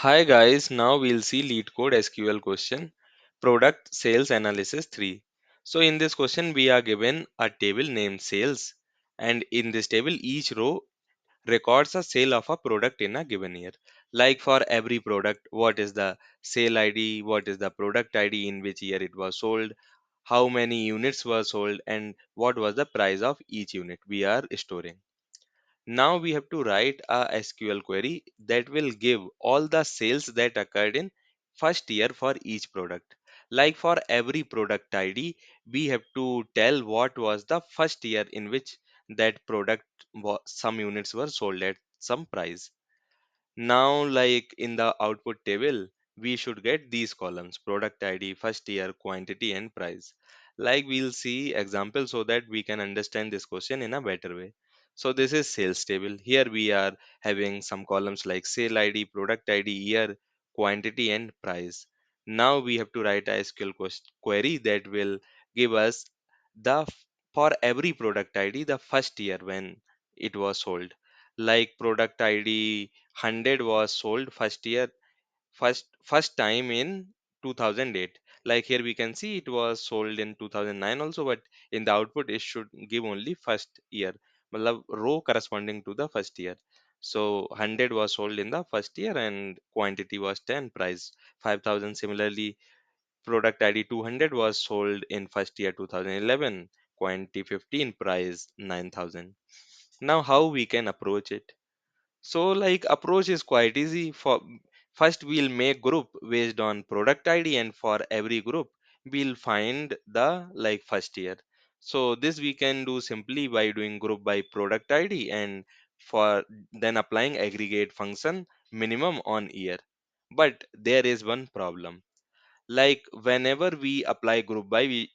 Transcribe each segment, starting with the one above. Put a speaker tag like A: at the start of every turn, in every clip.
A: Hi guys, now we'll see Leetcode SQL question, Product Sales Analysis 3. So in this question we are given a table named sales, and in this table each row records a sale of a product in a given year. Like for every product, what is the sale ID, what is the product ID, in which year it was sold, how many units were sold, and what was the price of each unit we are storing. Now we have to write a SQL query that will give all the sales that occurred in first year for each product. Like for every product ID, we have to tell what was the first year in which that product some units were sold at some price. Now, like in the output table, we should get these columns: product ID, first year, quantity, and price. Like we'll see examples so that we can understand this question in a better way. So this is sales table. Here we are having some columns like sale ID, product ID, year, quantity, and price. Now we have to write a SQL query that will give us for every product ID the first year when it was sold. Like product ID 100 was sold first year, first time in 2008. Like here we can see it was sold in 2009 also, but in the output it should give only first year, matlab row corresponding to the first year. So 100 was sold in the first year and quantity was 10, price 5000. Similarly, product ID 200 was sold in first year 2011, quantity 15, price 9000. Now how we can approach it? So like approach is quite easy. For first we'll make group based on product ID, and for every group we'll find the like first year. So this we can do simply by doing group by product ID, and for then applying aggregate function minimum on year. But there is one problem. Like whenever we apply group by,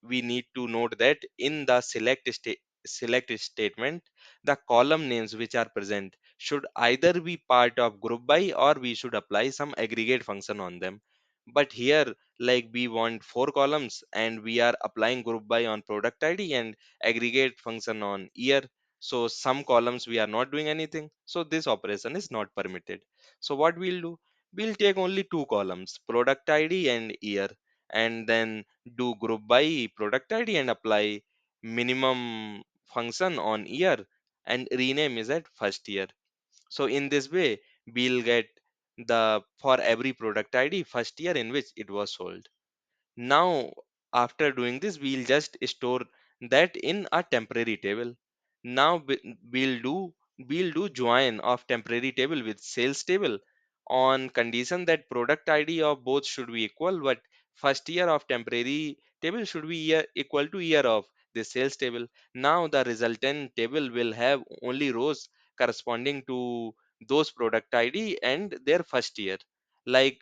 A: we need to note that in the select statement, the column names which are present should either be part of group by, or we should apply some aggregate function on them. But here, like we want four columns and we are applying group by on product ID and aggregate function on year, so some columns we are not doing anything, so this operation is not permitted. So what we'll do, we'll take only two columns, product ID and year, and then do group by product ID and apply minimum function on year and rename is at first year. So in this way, we'll get the for every product ID first year in which it was sold. Now, after doing this, we'll just store that in a temporary table. Now we'll do join of temporary table with sales table on condition that product ID of both should be equal, but first year of temporary table should be equal to year of the sales table. Now the resultant table will have only rows corresponding to those product ID and their first year. Like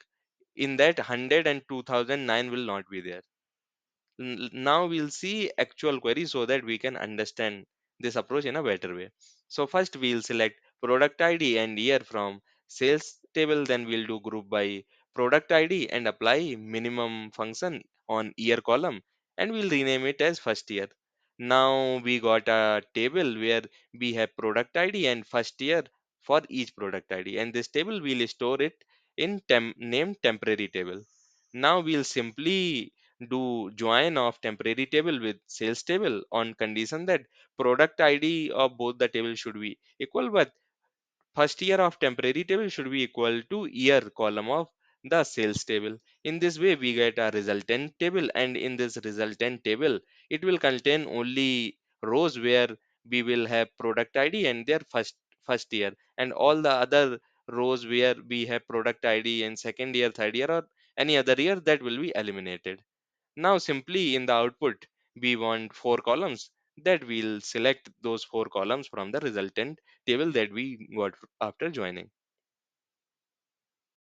A: in that 100 and 2009 will not be there. Now we'll see actual query so that we can understand this approach in a better way. So first we'll select product ID and year from sales table, then we'll do group by product ID and apply minimum function on year column, and we'll rename it as first year. Now we got a table where we have product ID and first year for each product ID, and this table we'll store it in named temporary table. Now we'll simply do join of temporary table with sales table on condition that product ID of both the table should be equal, but first year of temporary table should be equal to year column of the sales table. In this way we get a resultant table, and in this resultant table it will contain only rows where we will have product ID and their first year, and all the other rows where we have product ID and second year, third year, or any other year, that will be eliminated. Now simply in the output, we want four columns, that we'll select those four columns from the resultant table that we got after joining.